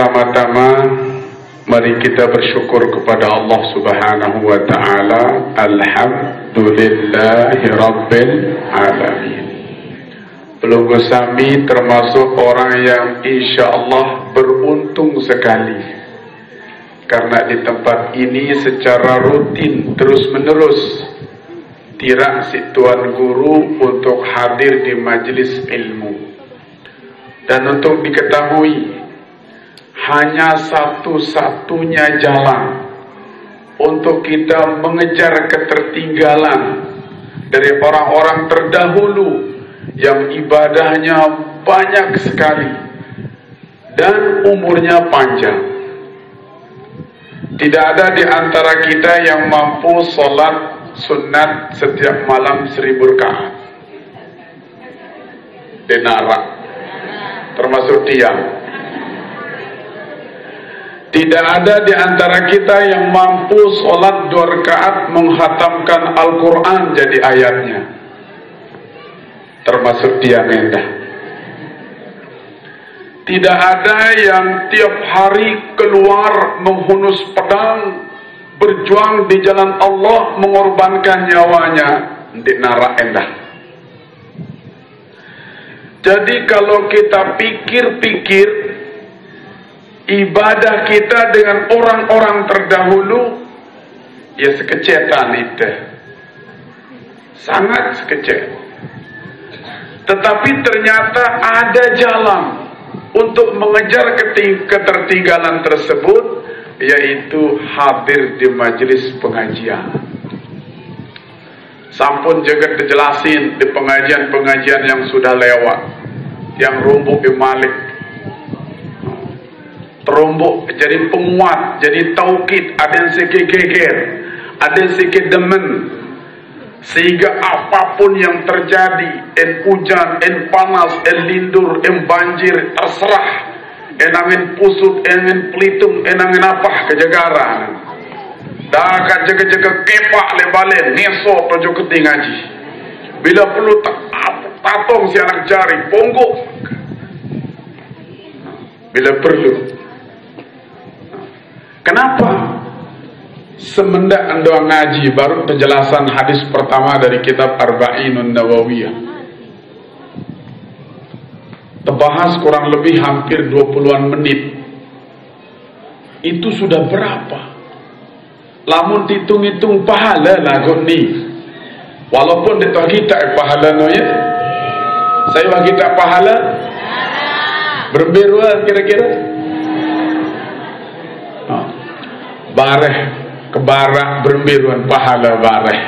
Pertama-tama mari kita bersyukur kepada Allah Subhanahu wa taala. Alhamdulillahi rabbil alamin. Pelunggu sami termasuk orang yang insyaallah beruntung sekali, karena di tempat ini secara rutin terus-menerus tirak si Tuan Guru untuk hadir di majlis ilmu. Dan untuk diketahui, hanya satu-satunya jalan untuk kita mengejar ketertinggalan dari orang-orang terdahulu yang ibadahnya banyak sekali dan umurnya panjang. Tidak ada di antara kita yang mampu sholat sunat setiap malam 1000 rakaat. Denara termasuk dia. Tidak ada di antara kita yang mampu sholat 2 rakaat menghatamkan Al-Quran jadi ayatnya, termasuk dia mendah. Tidak ada yang tiap hari keluar menghunus pedang, berjuang di jalan Allah, mengorbankan nyawanya di narak endah. Jadi kalau kita pikir-pikir ibadah kita dengan orang-orang terdahulu, ya sekecetan itu, sangat sekecet. Tetapi ternyata ada jalan untuk mengejar ketertinggalan tersebut, yaitu hadir di majelis pengajian. Sampun juga dijelasin di pengajian-pengajian yang sudah lewat, yang rumbuk di Malik, terumbuk jadi penguat, jadi taukid, ada yang sikit geger, ada yang sikit demen, sehingga apapun yang terjadi, en hujan, en panas, en lindur, en banjir, terserah, en angin pusut, en angin pelitung, en angin apa, kejagaran. Dah akan jaga-jaga kepak lebalen, nesok tojo keting ngaji. Bila perlu tatong si anak jari, ponggok. Bila perlu. Kenapa? Semendak anda ngaji baru penjelasan hadis pertama dari kitab Arba'inun Nawawiyah. Terbahas kurang lebih hampir 20-an menit. Itu sudah berapa? Lamun hitung-hitung pahala lagu ni. Walaupun dia kita pahala no ya. Saya bagi tak pahala. Berberuan kira-kira. Bareh ke barak berberuan pahala bareh.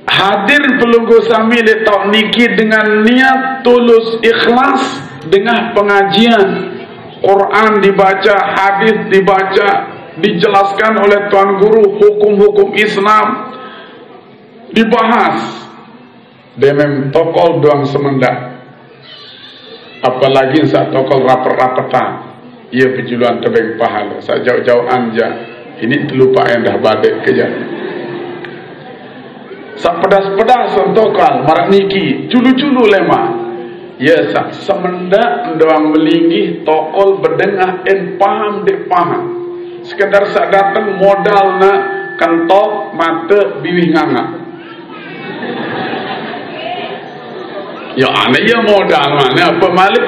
Hadir pelunggu sami letak niki dengan niat tulus ikhlas, dengan pengajian Quran dibaca, hadis dibaca, dijelaskan oleh Tuan Guru, hukum-hukum Islam dibahas. Demem tokol doang semendak. Apalagi saat tokol rapat-rapatan, ia penjuluan tebing pahala. Saat jauh-jauh anja, ini terlupa yang dah badai kejar. Saat pedas-pedas tokol marak niki, culu-culu lemah. Ya, semendak doang melinggih tokol berdengah en paham dek paham. Sekedar saat datang modal na kentok mata biwih nganga. Ya aneh ya modal mana apa malik?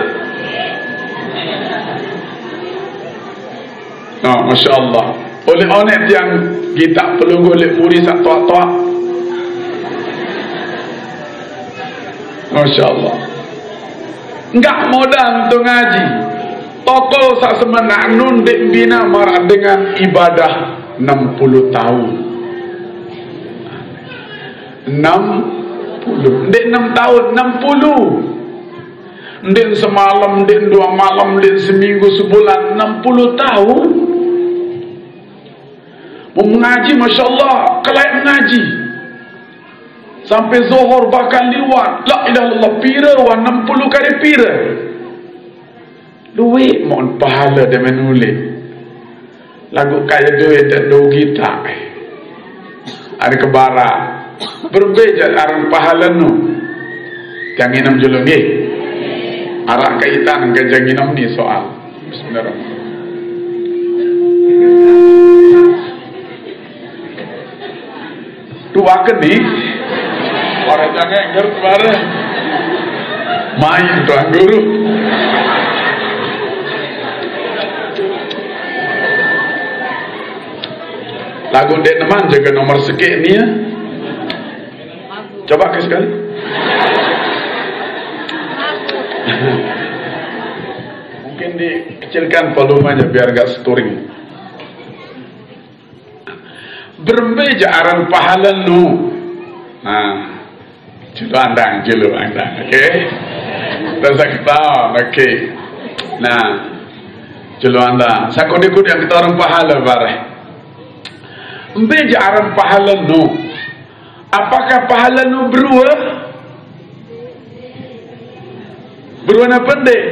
Oh, Masya Allah. Oleh onet yang kita perlu golek muri sak tua-tua. Masya Allah. Enggak modal untuk ngaji. Tokol sak semenak nun dek bina marah dengan ibadah 60 tahun. 60. Dek 6 tahun 60. Dek semalam, dek 2 malam, dek seminggu, sebulan 60 tahun. Mau mengaji Masya Allah, kelayak mengaji. Sampai zuhur bahkan liwat. La ilaha illallah pira wa 60 kali pira. Duit mohon pahala dia menulis. Lagu kaya duit dan do kita. Ada kebarat. Berbeza arang pahala nu. Jangan enam julu ni. Arah kaitan dengan jangan enam ni soal. Bismillahirrahmanirrahim. Dua keni. Orang jangan ngerti mana. Main tuan guru. Lagu dek teman jaga nomor sekian ni ya. Coba ke sekali. Mungkin dikecilkan volumenya biar gak sturing. Bermeja aran pahala nu. Nah, julu andang, okey. Terus kita, okey. Nah, julu andang. Sakudi-kudi yang kita orang pahala bareh. Meja aran pahala nu. Apakah pahala nu berua? Berwarna pendek?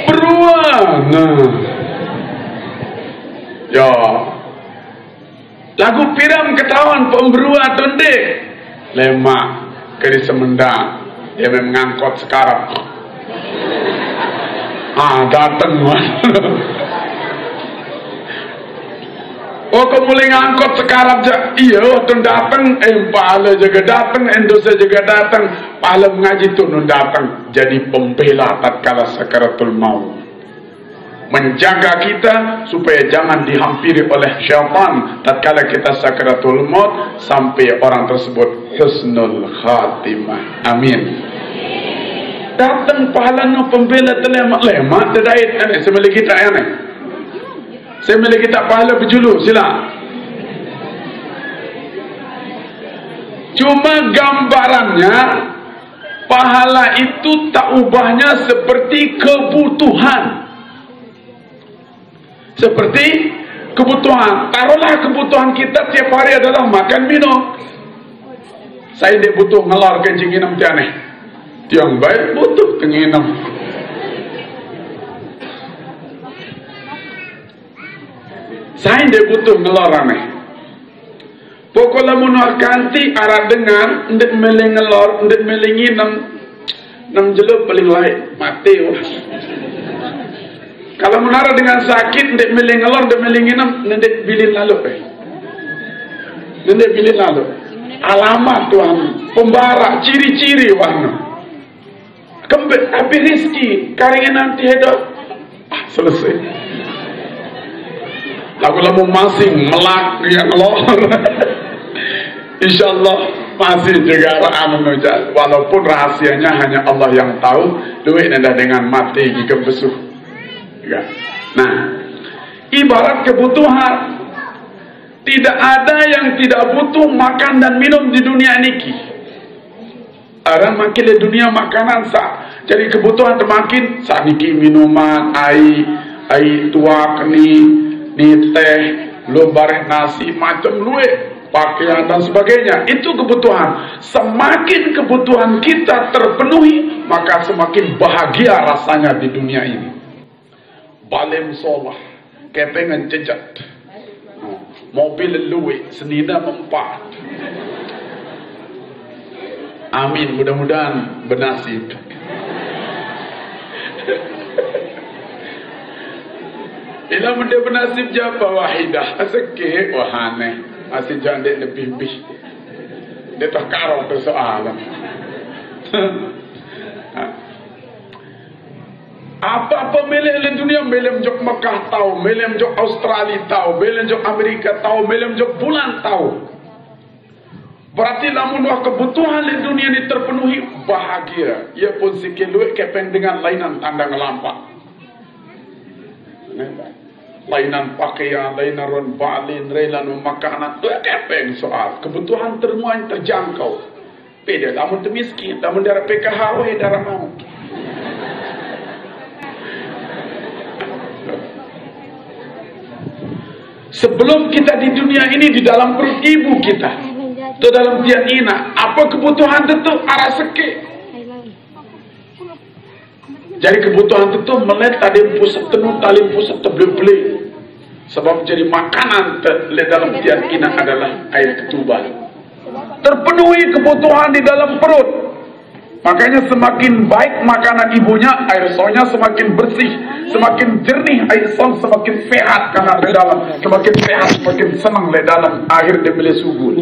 Berua. Nah. Ya. Lagu piram ketahuan pemberua pendek. Lemak. Keri semendang. Dia mengangkut sekarang. Datang. Oh, kau mulai ngangkut sekarang je. Iya, waktu datang, pahala juga datang, dosa juga datang. Pahala mengaji tu nun datang. Jadi pembela tatkala sakaratul maut. Menjaga kita supaya jangan dihampiri oleh syaitan tatkala kita sakaratul maut sampai orang tersebut husnul khatimah. Amin. Datang pahala nu pembela terlemak-lemak terdait aneh semula kita aneh. Saya miliki tak pahala berjulu, sila. Cuma gambarannya, pahala itu tak ubahnya seperti kebutuhan. Seperti kebutuhan. Taruhlah kebutuhan kita tiap hari adalah makan minum. Saya dia butuh ngelor kencing inam tianeh. Tiang baik butuh tenginam. Saya dia butuh ngelor aneh. Pokoknya munah kanti arah dengar, ndak meleng ngelor, ndak melengi nam jelup paling lain mati. Kalau munara dengan sakit, ndak meleng ngelor, ndak melengi nam, ndak bilin lalu. Ndak bilin lalu. Alamat Tuhan, pembara, ciri-ciri warna. Kembali, tapi rizki, karingin nanti hidup. Selesai. Lagu-lagu masing melak yang lor. InsyaAllah masih juga mengucap. Walaupun rahasianya hanya Allah yang tahu. Duit anda dengan mati jika besuh. Nah, ibarat kebutuhan. Tidak ada yang tidak butuh makan dan minum di dunia ini. Orang makin di dunia makanan sah. Jadi kebutuhan makin sah niki minuman, air tuak ni teh, lu bareh nasi, macam luwe, pakaian dan sebagainya. Itu kebutuhan. Semakin kebutuhan kita terpenuhi, maka semakin bahagia rasanya di dunia ini. Balem solah, kepengen jejat, mobil luwe, senida mempat. Amin, mudah-mudahan bernasib. Bila benda bernasib japa wahidah asekeh wahane masih jandek lebih dia tak karau persoalan. Apa-apa milik di dunia, milik jok Mekah tahu, milik jok Australia tahu, milik jok Amerika tahu, milik jok bulan tahu. Berarti lamun kebutuhan di dunia ini terpenuhi, bahagia. Ia pun sikit duit kepeng dengan lainan tanda ngelampak. Lainan pakaian, lainan ron balin, lainan makanan, tu kepeng soal kebutuhan termuai terjangkau. Beda, namun termiskin, namun darah PKH, darah mau. Sebelum kita di dunia ini di dalam perut ibu kita, atau dalam tiap ina, apa kebutuhan tentu arah seke. Jadi kebutuhan itu melet tadi pusat tenun tali pusat terbeli-beli. Sebab jadi makanan dalam tiap ina adalah air ketuban. Terpenuhi kebutuhan di dalam perut. Makanya semakin baik makanan ibunya, air sonya semakin bersih, semakin jernih air son, semakin sehat karena di dalam, semakin sehat, semakin senang di dalam. Akhir dia boleh sugul.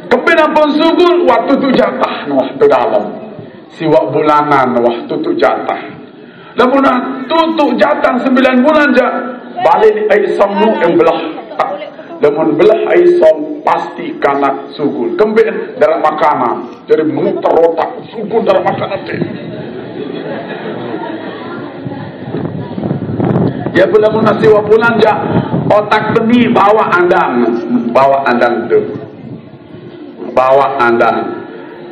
Kemudian pun sugul waktu tu jatah, waktu dalam. Siwak bulanan waktu tu jatah. Lamun tutuk jatah 9 bulan je, balik air sonmu yang belah. Lamun belah aisom pasti kanak sugul. Kemudian darah makanan. Jadi muter otak sugul darah makanan teh. Ya belum nasi wapulan ja otak teni bawa andang tu. Bawa andang.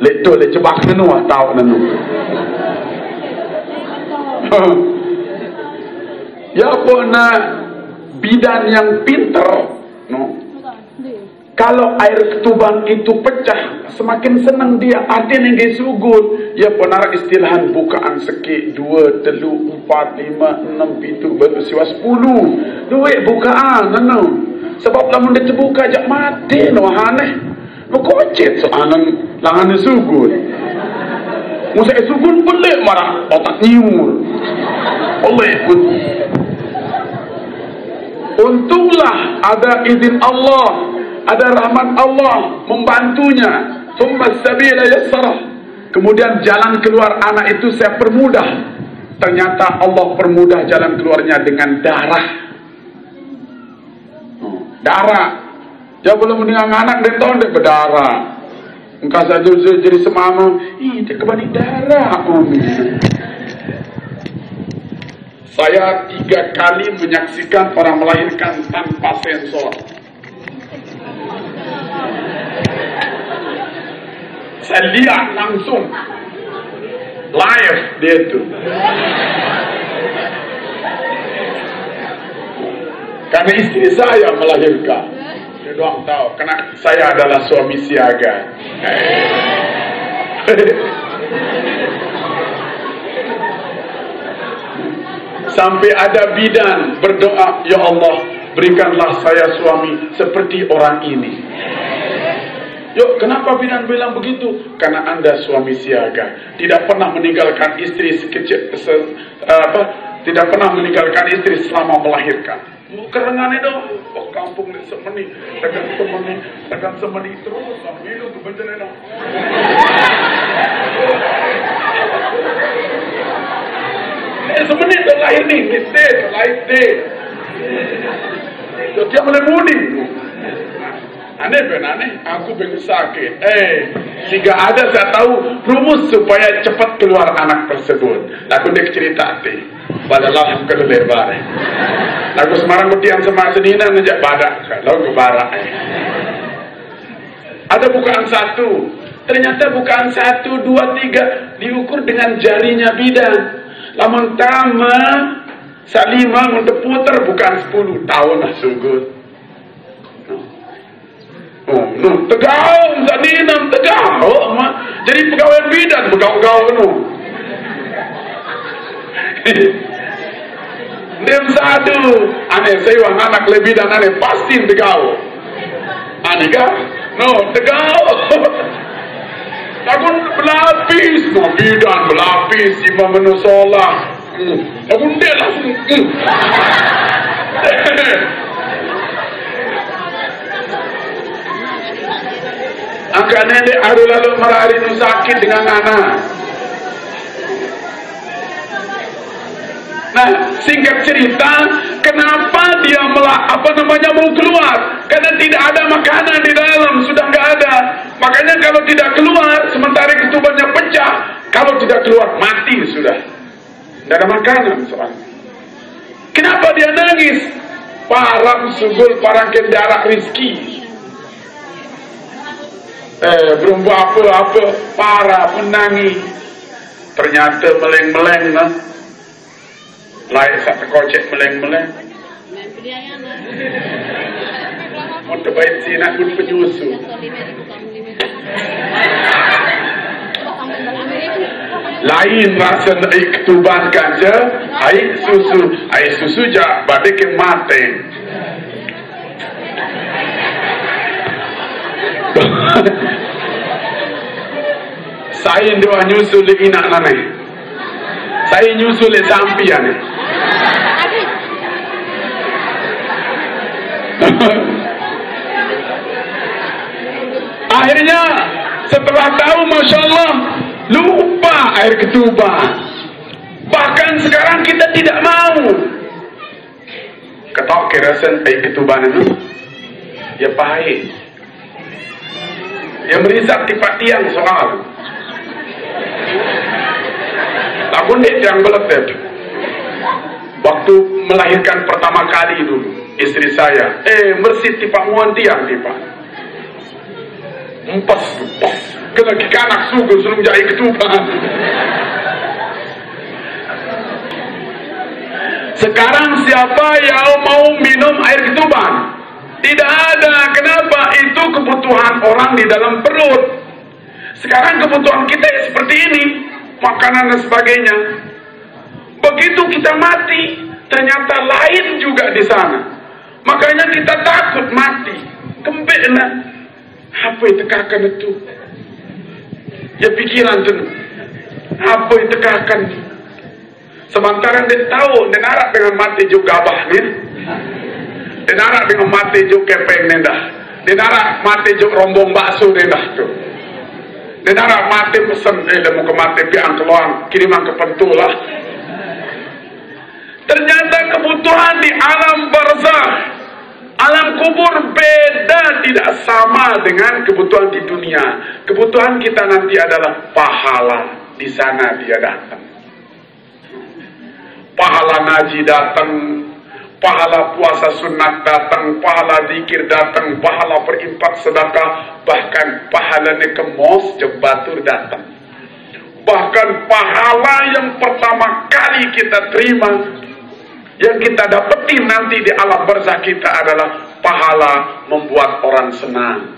Leto le cebak nenu tahu nenu. Ya pun bidan yang pinter. No. Kalau air ketuban itu pecah, semakin senang dia. Ada yang dia sugul. Ya benar istilahan bukaan seki 2, 3, 4, 5, 6, 7, baru siwa 10. Duit bukaan, no. Sebab lamun dia terbuka ajak mati, no aneh. No kocet soalan langan sugul. Musa sugul boleh marah otak nyiur. Boleh pun. Untunglah ada izin Allah, ada rahmat Allah membantunya. Thumma sabila yassarah. Kemudian jalan keluar anak itu saya permudah. Ternyata Allah permudah jalan keluarnya dengan darah. Darah. Dia belum mendengar anak dia tahu dia berdarah. Engkau saja jadi semangat. Dia kembali darah. Saya 3 kali menyaksikan orang melahirkan tanpa sensor. Saya lihat langsung live dia itu. Karena istri saya melahirkan. Dia doang tahu. Karena saya adalah suami siaga. Sampai ada bidan berdoa, ya Allah, berikanlah saya suami seperti orang ini. Yuk, kenapa bidan bilang begitu? Karena Anda suami siaga, tidak pernah meninggalkan istri tidak pernah meninggalkan istri selama melahirkan. Kerengan itu, oh kampung ni semeni, tekan semeni terus, hidup kebencian itu. Semenit terlahir ni, terlahir deh. Dia boleh mudik. Aneh ben aneh, aku ben sakit. Jika ada saya tahu rumus supaya cepat keluar anak tersebut. Lagu dia cerita ti. Badalah ke lebar. Lagu Semarang Mutian sama Senina ngejak badak. Lagu ke barak. Ada bukaan 1. Ternyata bukaan 1, 2, 3 diukur dengan jarinya bidan. Lamun tama salima untuk putar bukan 10 tahun lah sungguh. Tegau zadinam tegau jadi pegawai bidan begau-gau nu. Dem satu aneh saya anak lebih dan aneh pasti tegau. Aneh kan? No tegau. Takun berlapis, no bidan berlapis, imam menusolah. Takun dia langsung. Angka nenek ada lalu merari nu sakit dengan anak. Nah, singkat cerita, kenapa dia mau keluar? Karena tidak ada makanan di dalam, sudah nggak ada. Makanya kalau tidak keluar, sementara ketubannya pecah, kalau tidak keluar mati sudah. Tidak ada makanan soalnya. Kenapa dia nangis? Parang sugul parang kendara rizki. Belum apa-apa, parah menangis. Ternyata meleng-meleng lah. Lain satu kocek meleng-meleng. Mau terbaik si nak pun penyusu. Lain rasa ketuban kan je, air susu je, badai ke mati. Saya doa nyusul inak nane. Saya nyusul sampian. Akhirnya setelah tahu, Masya Allah, lupa air ketubah. Bahkan sekarang kita tidak mau. Ketok kerasan air ketubah itu, ya pahit. Yang merisap tipak tiang soal. Takun dek yang beletep. Waktu melahirkan pertama kali dulu, istri saya, bersih tipak muan tiang tipak. Empas, kena kikanak sugu suruh jahit ketubah. Sekarang siapa yang mau minum air ketubah? Tidak ada. Kenapa? Itu kebutuhan orang di dalam perut. Sekarang kebutuhan kita seperti ini, makanan dan sebagainya. Begitu kita mati, ternyata lain juga di sana. Makanya kita takut mati. Kempekna. Apa yang tekakan itu? Ya pikiran tu. Apa yang tekakan? Sementara dia tahu, dia narak dengan mati juga abah ni. Dia narak dengan mati juga kepeng ni dah. Dia narak mati juga rombong bakso ni dah tu. Dia narak mati pesen, dia mau ke mati piang keluar, kiriman ke pentulah. Ternyata kebutuhan di alam barzakh, alam kubur beda, tidak sama dengan kebutuhan di dunia. Kebutuhan kita nanti adalah pahala. Di sana dia datang. Pahala ngaji datang, pahala puasa sunat datang, pahala zikir datang, pahala berinfak sedekah, bahkan pahala nekemos jebatur datang. Bahkan pahala yang pertama kali kita terima, yang kita dapetin nanti di alam barzakh kita adalah pahala membuat orang senang.